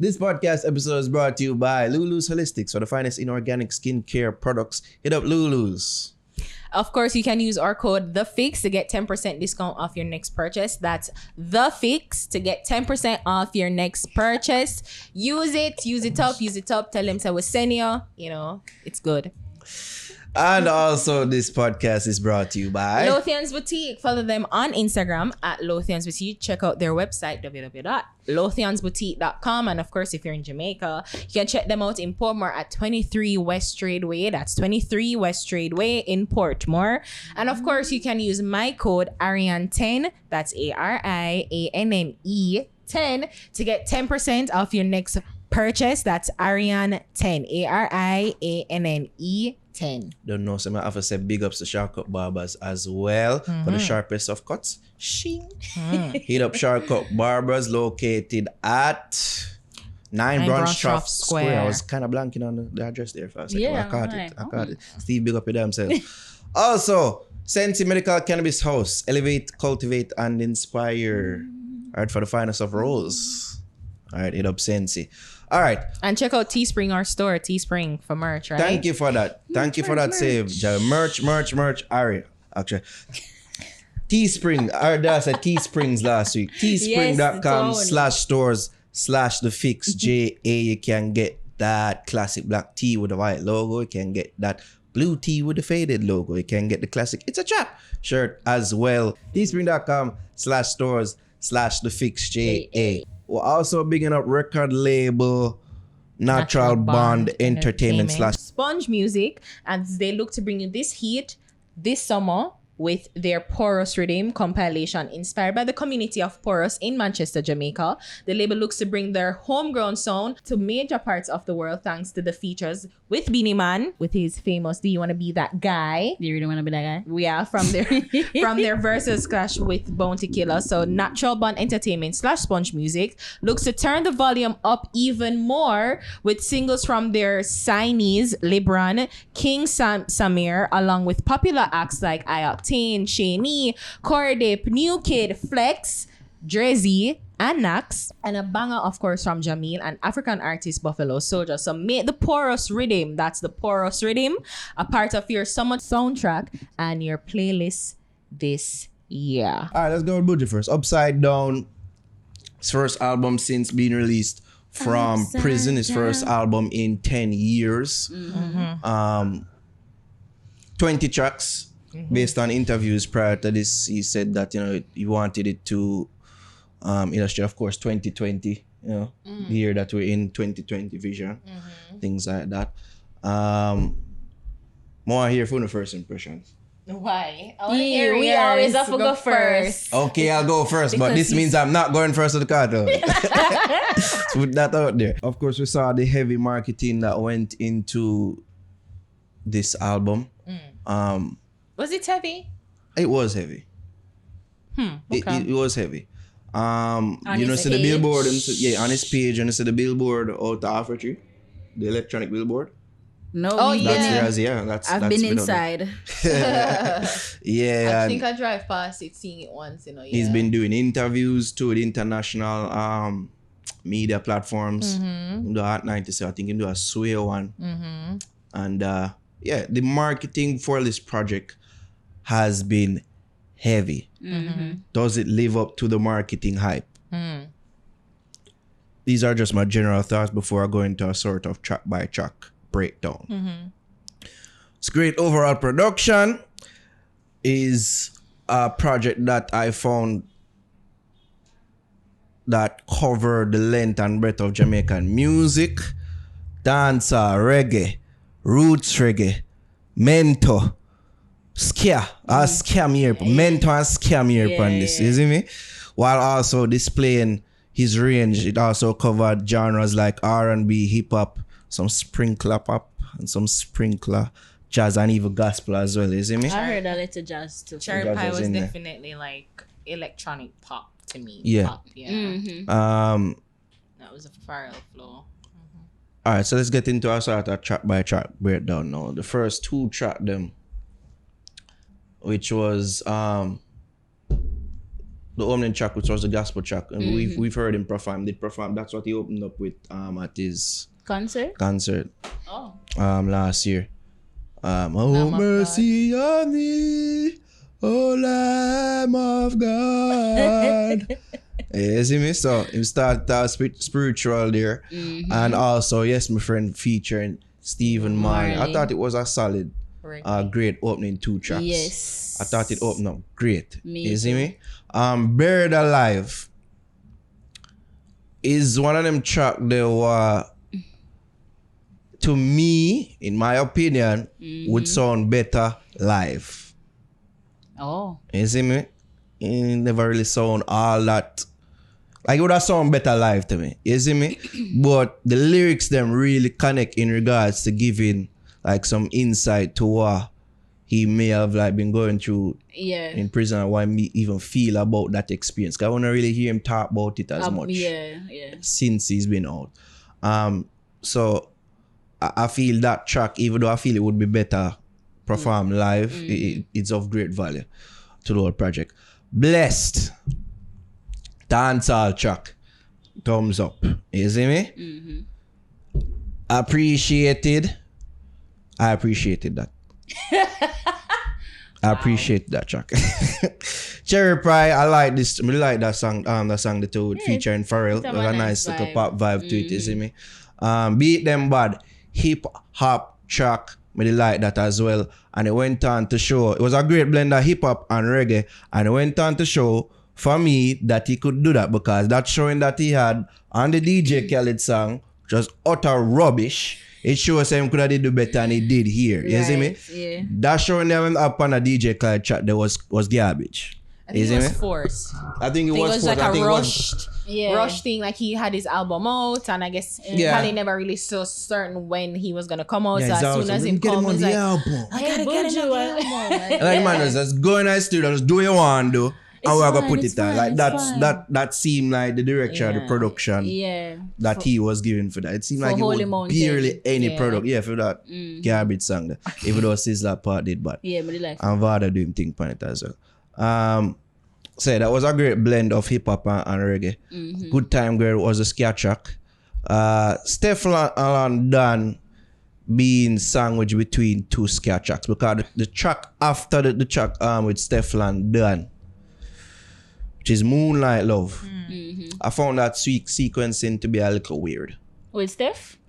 This podcast episode is brought to you by Lulu's Holistics for the finest inorganic skincare products. Hit up Lulu's. Of course, you can use our code THEFIX to get 10% discount off your next purchase. That's THEFIX to get 10% off your next purchase. Use it up. Tell them to send you. You know, it's good. And also, this podcast is brought to you by Lothian's Boutique. Follow them on Instagram at Lothian's Boutique. Check out their website, www.lothiansboutique.com. And of course, if you're in Jamaica, you can check them out in Portmore at 23 West Tradeway. That's 23 West Tradeway in Portmore. And of course, you can use my code Ariane10. That's ARIANNE 10 to get 10% off your next purchase. That's Ariane10. ARIANNE 10. Don't know, so I have to say big ups to Shark Barbers as well for the sharpest of cuts. Shing. Hit up Shark Barbers located at 9 Brunchtroff Square. I was kind of blanking on the address there for a second. Yeah, I caught it. Steve, big up with themselves. Also, Sensi Medical Cannabis House. Elevate, cultivate, and inspire. All right, for the finest of rolls. All right, hit up Sensi. All right. And check out Teespring, our store, Teespring for merch, right? Thank you for that. Thank you for that save. Merch. Ari, actually. Teespring. That's a Teesprings last week. Teespring.com/stores/thefix. JA. You can get that classic black tee with the white logo. You can get that blue tee with the faded logo. You can get the classic It's a Trap shirt as well. Teespring.com/stores/thefix. JA. We're also bigging up record label Natural Bond Entertainment / Sponge Music, as they look to bring you this heat this summer with their Porous Rhythm compilation inspired by the community of Porous in Manchester, Jamaica. The label looks to bring their homegrown sound to major parts of the world thanks to the features with Beanie Man with his famous Do You Want to Be That Guy? Do you really want to be that guy? Yeah, from their versus clash with Bounty Killer. So Natural Bond Entertainment / Sponge Music looks to turn the volume up even more with singles from their signees Libran, King Samir, along with popular acts like Ioctane, Shaney, Cordip, New Kid, Flex, Drizzy, and Nax, and a banger, of course, from Jamil and African artist Buffalo Soldier. So make the Porous Rhythm, that's the Porous Rhythm, a part of your summer soundtrack and your playlist this year. All right, let's go with Buju first. Upside Down, his first album since being released from prison, his first album in 10 years. 20 tracks. Based on interviews prior to this, he said that, he wanted it to illustrate, of course, 2020, the year that we're in, 2020 vision, things like that. More here for the first impressions. Why? We always have to go first. Okay, I'll go first, but this means I'm not going first to the car though. So put that out there. Of course, we saw the heavy marketing that went into this album. Was it heavy? It was heavy. Okay. It was heavy. On his the page? billboard, on his page, and see the billboard out the Afro-Tree, the electronic billboard. No, That's I've been inside. Yeah. I think I drive past it, seeing it once, He's been doing interviews to the international media platforms. The Hot 97, I think he do a Sway one. And the marketing for this project has been heavy. Does it live up to the marketing hype? These are just my general thoughts before I go into a sort of track by track breakdown. It's great overall production. Is a project that I found that covered the length and breadth of Jamaican music, dancer, reggae, roots reggae, mento, scam here, mento and scam here on this, you see me? While also displaying his range, it also covered genres like R&B, hip hop, some sprinkler pop, and some sprinkler jazz, and even gospel as well, you see me? I heard a little jazz too. Cherry Jazz Pie was was in there. definitely like electronic pop to me. Yeah. Pop, that was a viral flow. All right, so let's get into our sort of track by track breakdown now. The first two track them, which was the opening track, which was the gospel track, and we've heard him perform. Did perform. That's what he opened up with at his concert. Oh. Last year. Oh mercy on thee, oh Lamb of God. You see me? So him start spiritual there, and also yes, my friend featuring Stephen Marley. I thought it was a solid, great opening 2 tracks. Yes. I thought it opened up great. You see too. me? Buried Alive is one of them tracks that were, to me, in my opinion, would sound better live. Oh. You see me? It never really sound all that. Like it would have sound better live to me. You see me? But the lyrics them really connect in regards to giving like some insight to what he may have like been going through in prison and why me even feel about that experience. Cause I wanna really hear him talk about it as much. Since he's been out. So I feel that track, even though I feel it would be better performed live, it's of great value to the whole project. Blessed. Dancehall track. Thumbs up. You see me? Appreciated. I appreciated that. I appreciate that track. Cherry Pie, I like this. I like that song. That song the two featuring Pharrell. It was a nice little pop vibe to it. You see me? Beat Them Bad, hip hop track. I like that as well. And it went on to show. It was a great blend of hip hop and reggae. And it went on to show for me that he could do that because that showing that he had on the DJ Khaled song just utter rubbish. It shows him could have did better than he did here. You see me? Yeah. That showing them up on a DJ Khaled track that was garbage. I think it was forced. I think it was like forced. a rushed thing. Like he had his album out, and I guess Khaled never really so certain when he was gonna come out. Yeah, so as soon as him come, he's like, album. I gotta get him on the album. Like man, just go in the studio, just do what you want to do. And we're gonna put it there. Like that seemed like the direction, the production that he was given for that. It seemed like it was barely any product. Yeah, for that garbage song there. Even though Sizzla part did, but but like and Vada do him thing on it as well. So that was a great blend of hip hop and reggae. Good Time Girl was a ska track. Stefflon Don being sandwiched between 2 ska tracks because the track after the track with Stefflon Don, which is Moonlight Love, I found that sequencing to be a little weird. With Steph?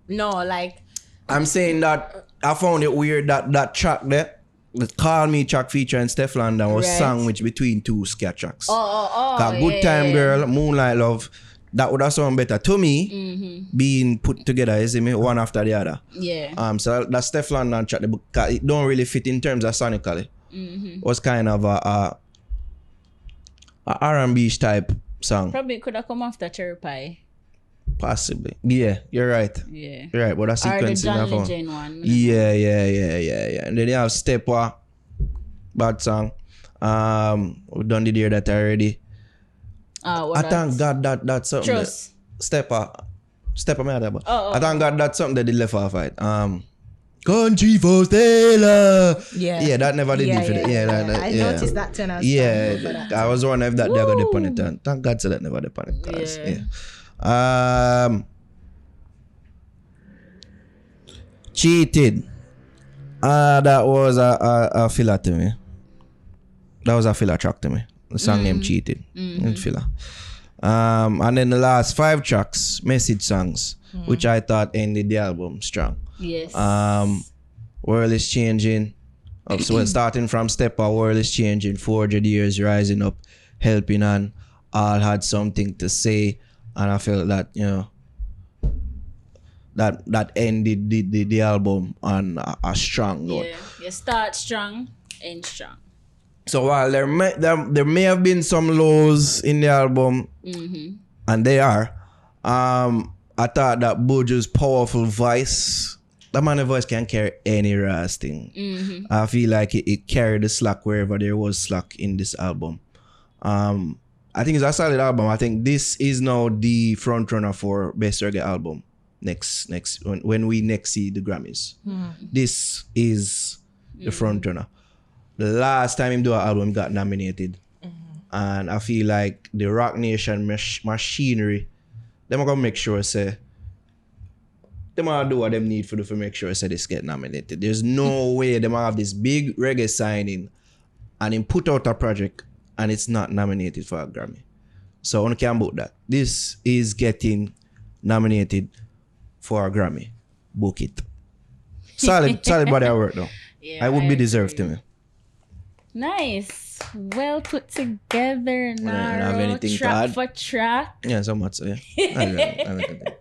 No, like I'm saying that I found it weird that track there, the Call Me track featuring Stefflon Don was sandwiched between 2 ska tracks. Good Time Girl, Moonlight Love, that would have sounded better to me being put together, you see me, one after the other. So that Stefflon Don track, because it don't really fit in terms of sonically. Was kind of a R&B type song. Probably could have come after Cherry Pie. Possibly. Yeah, you're right. Yeah. You're right, but that sequence Or the in John Legend one. Yeah. And then you have Stepper, bad song. We done the year that already. I thank God that's something. Trust. Stepper, me at that. Oh. I thank God that's something that they left off it. Country for Stella. Yeah, that never did it for that. I noticed that too. I was wondering if that they got the on it. And thank God so that never did on it. Cheated. That was a filler to me. That was a filler track to me. The song named Cheated. Filler. And then the last 5 tracks, message songs, which I thought ended the album strong. Yes. World is changing. So starting from Stepper, world is changing. 400 years rising up, helping on. All had something to say, and I felt that that ended the album on a strong note. Yeah, you start strong, end strong. So while there may have been some lows in the album, and they are, I thought that Buju's powerful voice. That man of voice can carry any raw thing. I feel like it carried the slack wherever there was slack in this album. I think it's a solid album. I think this is now the front runner for best reggae album next when we next see the Grammys. This is the front runner. The last time him do an album got nominated. And I feel like the Rock Nation machinery, them are gonna make sure say them gonna do what them need for do for make sure say this get nominated. There's no way them have this big reggae signing and him put out a project and it's not nominated for a Grammy. So I don't care about that. This is getting nominated for a Grammy. Book it. Solid body of work though. Yeah, I would be agree. deserved to me. Nice. Well put together, don't have Naro. anything to Track add. for track. Yeah, so much. So, yeah. I don't know.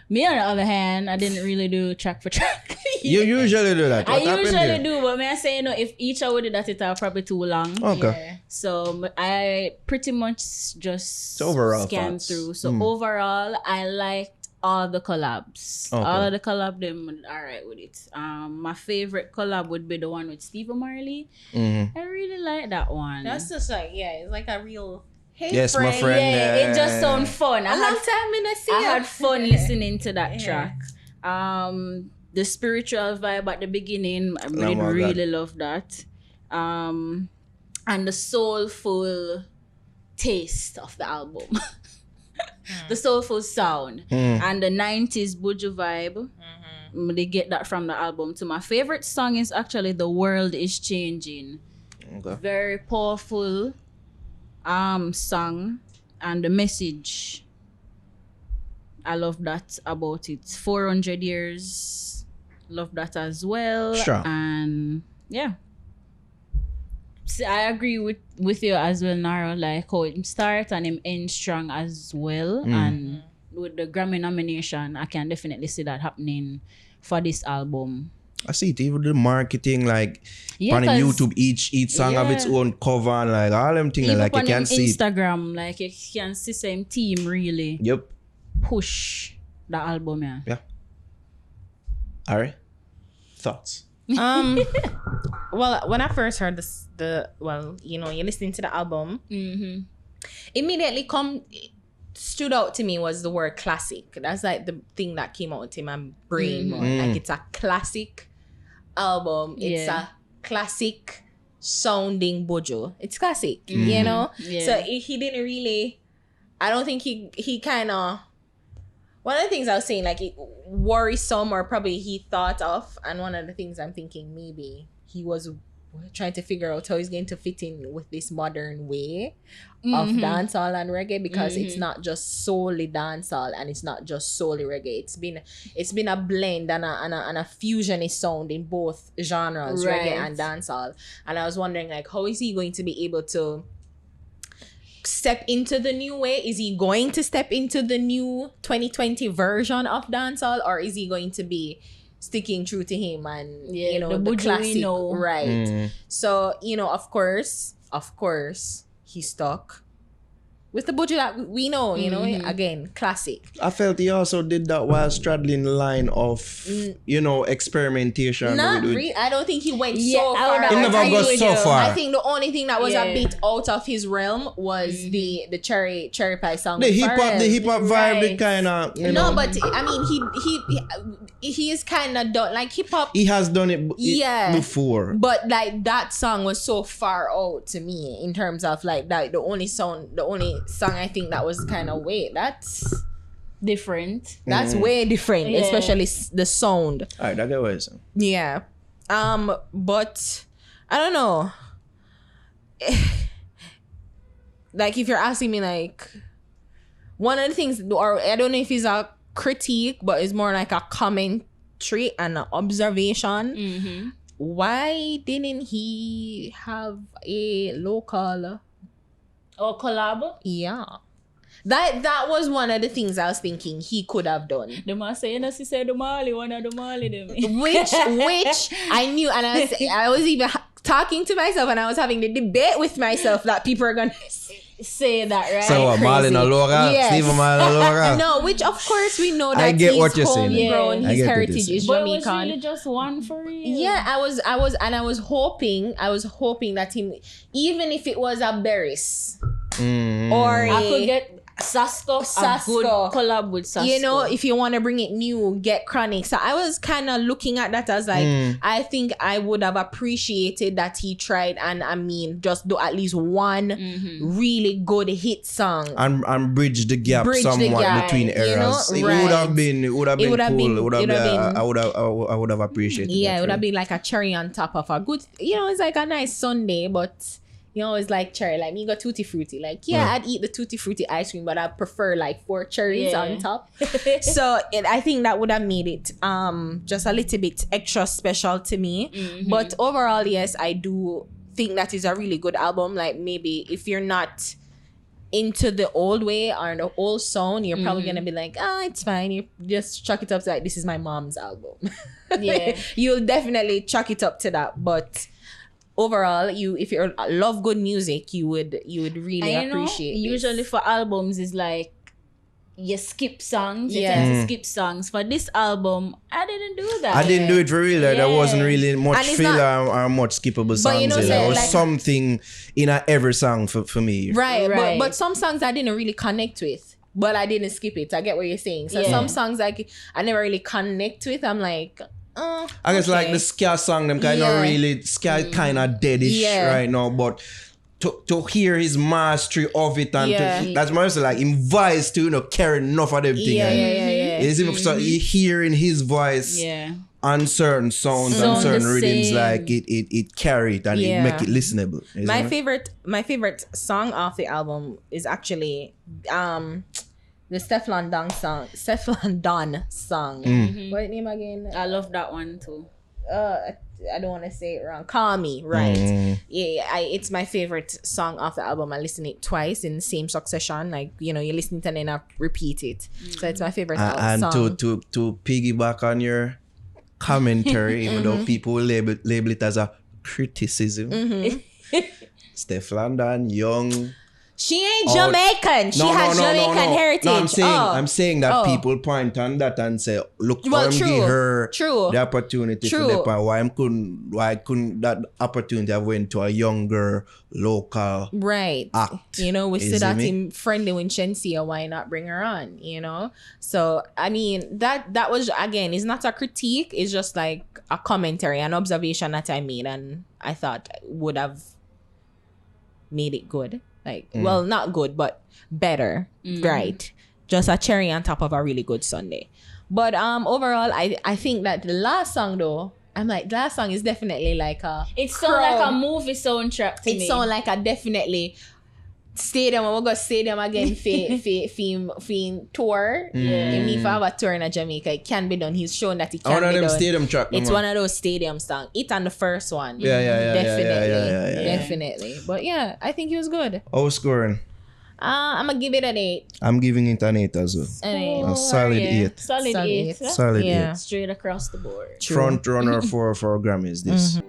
Me, on the other hand, I didn't really do track for track. You usually do that. I What happened usually there? do, but may I say, if each I would do that, it would probably too long. Okay. So I pretty much just So overall scanned thoughts. through. So overall, I liked all the collabs. Okay. All of the collab, them alright with it. My favorite collab would be the one with Steve Marley. Mm-hmm. I really like that one. That's just like, yeah, it's like a real, hey, Yes, my friend. Yeah, it just sounds fun. A long time in the sea. I had fun listening to that Yeah. track. The spiritual vibe at the beginning, I Oh my God. really love that. And the soulful taste of the album. The soulful sound. And the 90s Buju vibe. They get that from the album too. My favorite song is actually The World Is Changing. Okay. Very powerful song, and the message, I love that about it. 400 years, love that as well. Sure. And yeah, see, I agree with you as well, Naro, like how him start and him end strong as well. And with the Grammy nomination, I can definitely see that happening for this album. I see it. Even the marketing, like Yeah, on 'cause- YouTube, each song have its Yeah. own cover and like all them things. Even Like you on can see it. Instagram, like you can see same team really Yep. push the album, yeah. Yeah. All right. Thoughts. Well, when I first heard this, you're listening to the album, immediately stood out to me was the word classic. That's like the thing that came out in my brain more. Like it's a classic album. It's Yeah. a classic sounding Buju. It's classic, you know? Yeah. So he didn't really, I don't think he kind of, one of the things I was saying, like, it worrisome or probably he thought of, and one of the things I'm thinking maybe he was trying to figure out how he's going to fit in with this modern way of dancehall and reggae, because it's not just solely dancehall and it's not just solely reggae. It's been a blend and a fusionist sound in both genres, Right. reggae and dancehall. And I was wondering, like, how is he going to be able to step into the new way? Is he going to step into the new 2020 version of dancehall, or is he going to be sticking true to him and Yeah, the the Buju we classic, know. right? So of course he stuck with the Buju that we know, again, classic. I felt he also did that while straddling the line of, experimentation. Not with- really. I don't think he went Yeah, so I far. would He I never agree got with so you. far. I think the only thing that was Yeah. a bit out of his realm was the cherry pie song. The with hip hop Pharrell. vibe, the Right. kind of, No, but I mean, he is kind of done like hip hop. he has done it Yeah. before. But like that song was so far out to me in terms of like that the only song I think that was kind of that's Different. way different, Yeah. especially the sound. All right, I get what you're saying. Yeah. But I don't know. Like if you're asking me, like, one of the things, or I don't know if it's a critique, but it's more like a commentary and an observation. Why didn't he have a local? Or collab. Yeah. That was one of the things I was thinking he could have done. The man say, she said the Mali, one of the Mali them. Which I knew, and I was even talking to myself, and I was having the debate with myself that people are gonna say that, right? So what, Marlon Alora? Yes. Stephen Marlon Alora? No, which of course we know that I get he's what you're saying. homegrown, Yeah. I his get what heritage you're is But it was Jamaican. really just one for real. Yeah, I was hoping that him, even if it was a Beres or I could get Sasko, a Sasko. good collab with Sasko. You know, if you want to bring it new, get Chronic. So I was kind of looking at that as like, I think I would have appreciated that he tried and I mean, just do at least one really good hit song. And bridge the gap between eras. You know? It Right. would have been cool. I would have appreciated. Yeah, that it would have really. been like a cherry on top of a good, you know, it's like a nice Sunday, but you know, it's like cherry. Like me got Tutti Frutti. Like, I'd eat the Tutti Frutti ice cream, but I prefer like 4 cherries on top. So I think that would have made it just a little bit extra special to me. But overall, yes, I do think that is a really good album. Like maybe if you're not into the old way or the old sound, you're probably gonna be like, it's fine. You just chuck it up to like, this is my mom's album. Yeah. You'll definitely chuck it up to that. But overall, if you love good music, you would really appreciate this. Usually for albums is like you skip songs. You tend to skip songs. For this album, I didn't do that. I didn't do it for real. There wasn't really much And it's filler or much skippable songs. you know, There was like- something in every song for me. Right. But some songs I didn't really connect with, but I didn't skip it. I get what you're saying. So some songs like I never really connect with. I'm like, I guess like the ska song, them kind of really ska kind of deadish right now, but to hear his mastery of it and that's more so like him voice to carry enough of them things. It's even so you hearing his voice on certain sounds and certain rhythms, like it carried and it make it listenable. My favorite song off the album is actually the Stefflon Don song. What name again? I love that one too. I don't want to say it wrong. Call Me, right? It's my favorite song off the album. I listen it twice in the same succession. Like, you know, you listen to it and then I repeat it. So it's my favorite song. And to piggyback on your commentary, even though people will label it as a criticism. Stefflon Don, young. She ain't Jamaican. She has Jamaican heritage. No, I'm saying that people point on that and say, look, give her the opportunity to depend. Why couldn't that opportunity have went to a younger local act? You know, we said that him friendly with Shensia, why not bring her on? You know? So I mean that was, again, it's not a critique, it's just like a commentary, an observation that I made and I thought would have made it good. Like, well, not good, but better, right? Just a cherry on top of a really good Sunday. But overall, I think that the last song though, I'm like, the last song is definitely like a... It sounds like a movie soundtrack to me. It sounds like a definitely stadium. We'll go stadium again for tour. If I have a tour in Jamaica, it can be done. He's shown that it can be done. One of them stadium track. It's one of those stadium songs. It and the first one. Definitely. But yeah, I think he was good. How scoring? I'm gonna give it an 8. I'm giving it an 8 as well. A solid 8. Solid 8. Solid 8. Straight across the board. Front runner for Grammys this.